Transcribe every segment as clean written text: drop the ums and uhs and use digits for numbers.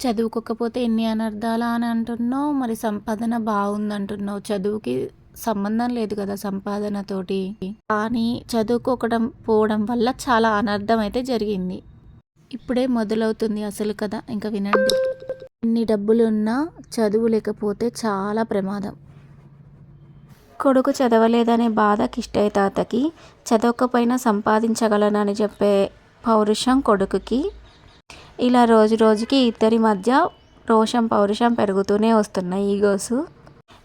చదువుకోకపోతే ఎన్ని అనర్థాలా అని అంటున్నావు. మరి సంపాదన బాగుందంటున్నావు. చదువుకి సంబంధం లేదు కదా సంపాదనతోటి. కానీ చదువుకోకడం పోవడం వల్ల చాలా అనర్థం అయితే జరిగింది. ఇప్పుడే మొదలవుతుంది అసలు కథ. ఇంకా వినండి. ఎన్ని డబ్బులున్నా చదువు లేకపోతే చాలా ప్రమాదం. కొడుకు చదవలేదనే బాధ కిష్టయ్య తాతకి, చదవకపోయినా సంపాదించగలనని చెప్పే పౌరుషం కొడుకుకి. ఇలా రోజు రోజుకి ఇద్దరి మధ్య రోషం పౌరుషం పెరుగుతూనే వస్తున్నాయి, ఈగోస్.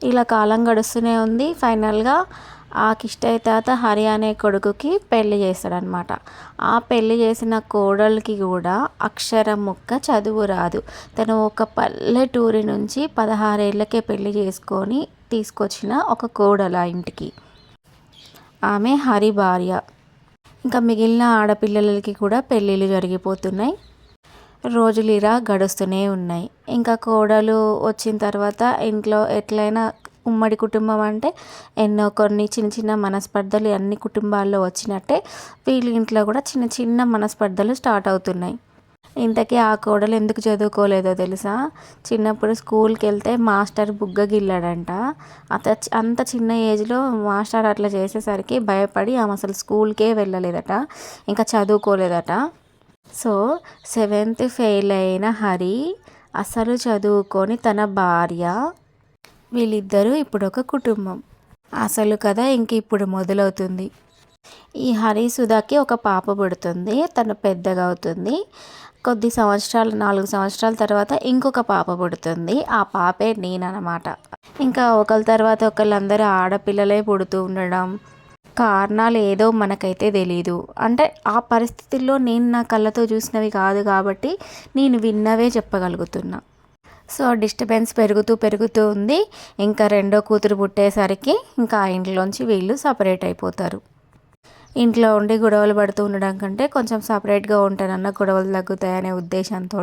ఇలా కాలం గడుస్తూనే ఉంది. ఫైనల్గా ఆ కిష్టయ్య తాత హరి అనే కొడుకుకి పెళ్లి చేస్తాడనమాట. ఆ పెళ్లి చేసిన కోడలికి కూడా అక్షరం ముక్క చదువు రాదు. తను ఒక పల్లెటూరి నుంచి 16 ఏళ్ళకే పెళ్లి చేసుకొని తీసుకొచ్చిన ఒక కోడలు ఆ ఇంటికి. ఆమె హరి భార్య. ఇంకా మిగిలిన ఆడపిల్లలకి కూడా పెళ్ళిళ్ళు జరిగిపోతున్నాయి. రోజులు ఇలా గడుస్తూనే ఉన్నాయి. ఇంకా కోడలు వచ్చిన తర్వాత ఇంట్లో ఎట్లయినా ఉమ్మడి కుటుంబం అంటే ఎన్నో కొన్ని చిన్న చిన్న మనస్పర్ధలు అన్ని కుటుంబాల్లో వచ్చినట్టే వీళ్ళ ఇంట్లో కూడా చిన్న చిన్న మనస్పర్ధలు స్టార్ట్ అవుతున్నాయి. ఇంతకీ ఆ కోడలు ఎందుకు చదువుకోలేదో తెలుసా? చిన్నప్పుడు స్కూల్కి వెళ్తే మాస్టర్ బుగ్గగిల్లాడంట. అంత చిన్న ఏజ్లో మాస్టర్ అట్లా చేసేసరికి భయపడి ఆమె అసలు స్కూల్కే వెళ్ళలేదట, ఇంకా చదువుకోలేదట. సో 7th ఫెయిల్ అయిన హరి అసలు చదువుకొని తన భార్య, వీళ్ళిద్దరూ ఇప్పుడు ఒక కుటుంబం. అసలు కథ ఇంక ఇప్పుడు మొదలవుతుంది. ఈ హరి సుధాకి ఒక పాప పుడుతుంది. తను పెద్దగా అవుతుంది. కొద్ది సంవత్సరాలు 4 సంవత్సరాల తర్వాత ఇంకొక పాప పుడుతుంది. ఆ పాపే నేనన్నమాట. ఇంకా ఒకరి తర్వాత ఒకళ్ళందరూ ఆడపిల్లలే పుడుతూ ఉండడం కారణాలు ఏదో మనకైతే తెలీదు. అంటే ఆ పరిస్థితుల్లో నేను నా కళ్ళతో చూసినవి కాదు కాబట్టి నేను విన్నవే చెప్పగలుగుతున్నా. సో డిస్టర్బెన్స్ పెరుగుతూ ఉంది. ఇంకా రెండో కూతురు పుట్టేసరికి ఇంకా ఆ ఇంట్లోంచి వీళ్ళు సపరేట్ అయిపోతారు. ఇంట్లో ఉండి గొడవలు పడుతూ ఉండడం కంటే కొంచెం సపరేట్గా ఉంటానన్న గొడవలు తగ్గుతాయనే ఉద్దేశంతో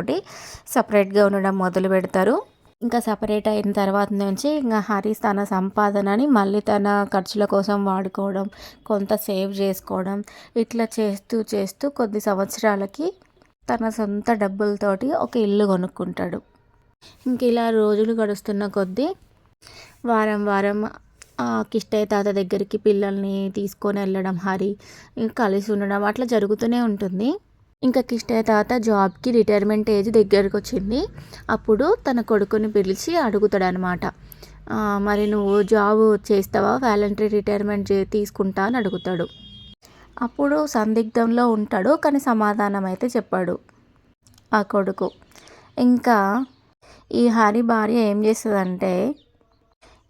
సపరేట్గా ఉండడం మొదలు పెడతారు. ఇంకా సపరేట్ అయిన తర్వాత నుంచి ఇంకా హరి తన సంపాదనని మళ్ళీ తన ఖర్చుల కోసం వాడుకోవడం, కొంత సేవ్ చేసుకోవడం, ఇట్లా చేస్తూ చేస్తూ కొద్ది సంవత్సరాలకి తన సొంత డబ్బులతోటి ఒక ఇల్లు కొనుక్కుంటాడు. ఇంక ఇలా రోజులు గడుస్తున్న కొద్దీ వారం వారం కిష్టయ్య తాత దగ్గరికి పిల్లల్ని తీసుకొని వెళ్ళడం, హరి కలిసి ఉండడం అట్లా జరుగుతూనే ఉంటుంది. ఇంకా కిష్టయ్య తాత జాబ్కి రిటైర్మెంట్ ఏజ్ దగ్గరకు వచ్చింది. అప్పుడు తన కొడుకుని పిలిచి అడుగుతాడనమాట, మరి నువ్వు జాబ్ చేస్తావా, వాలంటరీ రిటైర్మెంట్ తీసుకుంటా అని అడుగుతాడు. అప్పుడు సందిగ్ధంలో ఉంటాడు, కానీ సమాధానం అయితే చెప్పాడు ఆ కొడుకు. ఇంకా ఈ హరి భార్య ఏం చేస్తుందంటే,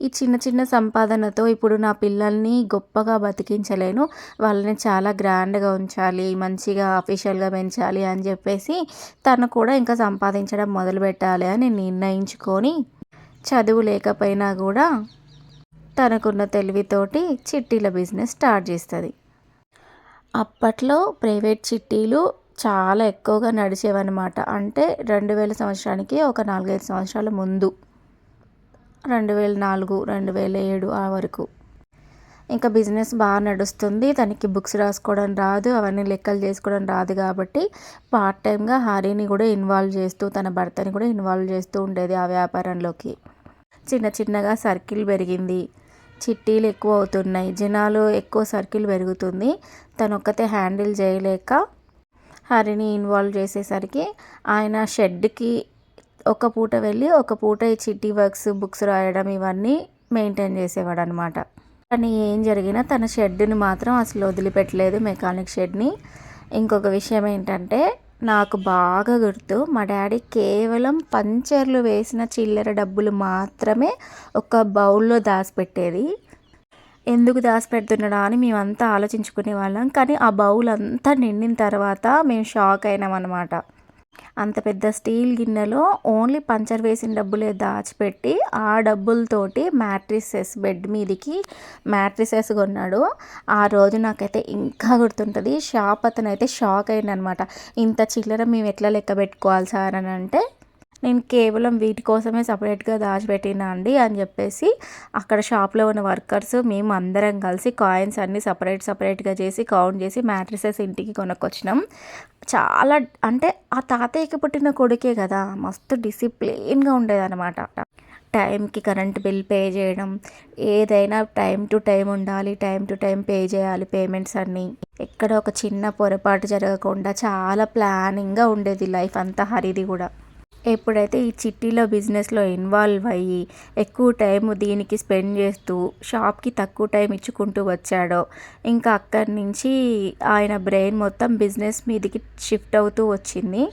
ఈ చిన్న చిన్న సంపాదనతో ఇప్పుడు నా పిల్లల్ని గొప్పగా బతికించలేను, వాళ్ళని చాలా గ్రాండ్గా ఉంచాలి, మంచిగా అఫీషియల్గా పెంచాలి అని చెప్పేసి తను కూడా ఇంకా సంపాదించడం మొదలుపెట్టాలి అని నిర్ణయించుకొని చదువు లేకపోయినా కూడా తనకున్న తెలివితోటి చిట్టీల బిజినెస్ స్టార్ట్ చేస్తుంది. అప్పట్లో ప్రైవేట్ చిట్టీలు చాలా ఎక్కువగా నడిచేవన్నమాట. అంటే 2000 సంవత్సరానికి ఒక 4-5 సంవత్సరాల ముందు, 2004 2007 ఆ వరకు. ఇంకా బిజినెస్ బాగా నడుస్తుంది. తనకి బుక్స్ రాసుకోవడం రాదు, అవన్నీ లెక్కలు చేసుకోవడం రాదు కాబట్టి పార్ట్ టైంగా హరిని కూడా ఇన్వాల్వ్ చేస్తూ, తన భర్తని కూడా ఇన్వాల్వ్ చేస్తూ ఉండేది ఆ వ్యాపారంలోకి. చిన్న చిన్నగా సర్కిల్ పెరిగింది, చిట్టీలు ఎక్కువ అవుతున్నాయి, జనాలు ఎక్కువ సర్కిల్ పెరుగుతుంది. తను ఒక్కతే హ్యాండిల్ చేయలేక హరిని ఇన్వాల్వ్ చేసేసరికి ఆయన షెడ్కి ఒక పూట వెళ్ళి ఒక పూట ఈ చిట్టి వర్క్స్, బుక్స్ రాయడం ఇవన్నీ మెయింటైన్ చేసేవాడు అనమాట. కానీ ఏం జరిగినా తన షెడ్ని మాత్రం అసలు వదిలిపెట్టలేదు, మెకానిక్ షెడ్ని. ఇంకొక విషయం ఏంటంటే, నాకు బాగా గుర్తు, మా డాడీ కేవలం పంచర్లు వేసిన చిల్లర డబ్బులు మాత్రమే ఒక బౌల్లో దాచిపెట్టేది. ఎందుకు దాచిపెడుతున్నాడా అని మేమంతా ఆలోచించుకునే వాళ్ళం. కానీ ఆ బౌల్ అంతా నిండిన తర్వాత మేము షాక్ అయినాం అనమాట. అంత పెద్ద స్టీల్ గిన్నెలో ఓన్లీ పంచర్ వేసిన డబ్బులే దాచిపెట్టి ఆ డబ్బులతోటి మ్యాట్రిసెస్, బెడ్ మీదకి మ్యాట్రిసెస్ కొన్నాడు. ఆ రోజు నాకైతే ఇంకా గుర్తుంటుంది. షాప్ అతను అయితే షాక్ అయింది అనమాట. ఇంత చిల్లర మేము ఎట్లా లెక్క పెట్టుకోవాలి సార్ అని అంటే, నేను కేవలం వీటి కోసమే సపరేట్గా దాచిపెట్టినా అండి అని చెప్పేసి అక్కడ షాప్లో ఉన్న వర్కర్స్ మేము అందరం కలిసి కాయిన్స్ అన్నీ సపరేట్గా చేసి కౌంట్ చేసి మ్యాట్రిసెస్ ఇంటికి కొనుక్కొచ్చినాం. చాలా అంటే ఆ తాతయ్యకి పుట్టిన కొడుకే కదా, మస్తు డిసిప్లిన్గా ఉండేదన్నమాట. టైంకి కరెంట్ బిల్ పే చేయడం, ఏదైనా టైం టు టైం ఉండాలి, టైం టు టైం పే చేయాలి పేమెంట్స్ అన్నీ. ఎక్కడ ఒక చిన్న పొరపాటు జరగకుండా చాలా ప్లానింగ్గా ఉండేది లైఫ్ అంతా హరిది కూడా. ఎప్పుడైతే ఈ చిట్టీలో బిజినెస్లో ఇన్వాల్వ్ అయ్యి ఎక్కువ టైం దీనికి స్పెండ్ చేస్తూ షాప్కి తక్కువ టైం ఇచ్చుకుంటూ వచ్చాడో, ఇంకా అక్కడి నుంచి ఆయన బ్రెయిన్ మొత్తం బిజినెస్ మీదకి షిఫ్ట్ అవుతూ వచ్చింది.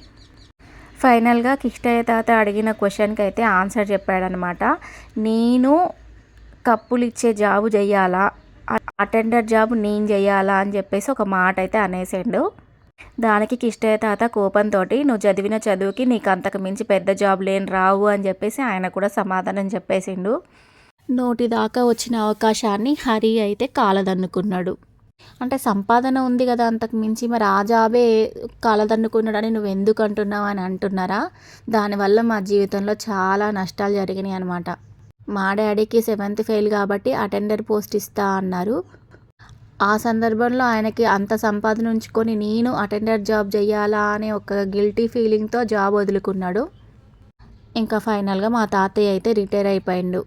ఫైనల్గా కిష్టయ్య తాత అడిగిన క్వశ్చన్కి అయితే ఆన్సర్ చెప్పాడనమాట. నేను కప్పులు ఇచ్చే జాబు చెయ్యాలా, అటెండర్ జాబ్ నేను చెయ్యాలా అని చెప్పేసి ఒక మాట అయితే అనేసిండు. దానికి కిష్టయ్య తాత కోపంతో నువ్వు చదివిన చదువుకి నీకు అంతకు మించి పెద్ద జాబ్ లేని రావు అని చెప్పేసి ఆయన కూడా సమాధానం చెప్పేసిండు. నోటి దాకా వచ్చిన అవకాశాన్ని హరి అయితే కాలదన్నుకున్నాడు. అంటే సంపాదన ఉంది కదా అంతకు మించి, మరి ఆ జాబే కాలదన్నుకున్నాడని నువ్వు ఎందుకు అంటున్నావు అని అంటున్నారా? దానివల్ల మా జీవితంలో చాలా నష్టాలు జరిగినాయి అనమాట. మా డాడీకి 7th ఫెయిల్ కాబట్టి అటెండర్ పోస్ట్ ఇస్తా అన్నారు. ఆ సందర్భంలో ఆయనకి అంత సంపాదన ఉంచుకొని నేను అటెండర్ జాబ్ చేయాలా అనే ఒక గిల్టీ ఫీలింగ్తో జాబ్ వదులుకున్నాడు. ఇంకా ఫైనల్గా మా తాతయ్య అయితే రిటైర్ అయిపోయిండు.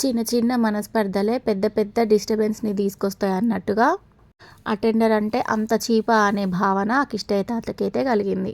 చిన్న చిన్న మనస్పర్ధలే పెద్ద పెద్ద డిస్టర్బెన్స్ని తీసుకొస్తాయి అన్నట్టుగా అటెండర్ అంటే అంత చీపా అనే భావన కిష్టయ్య తాతకైతే కలిగింది.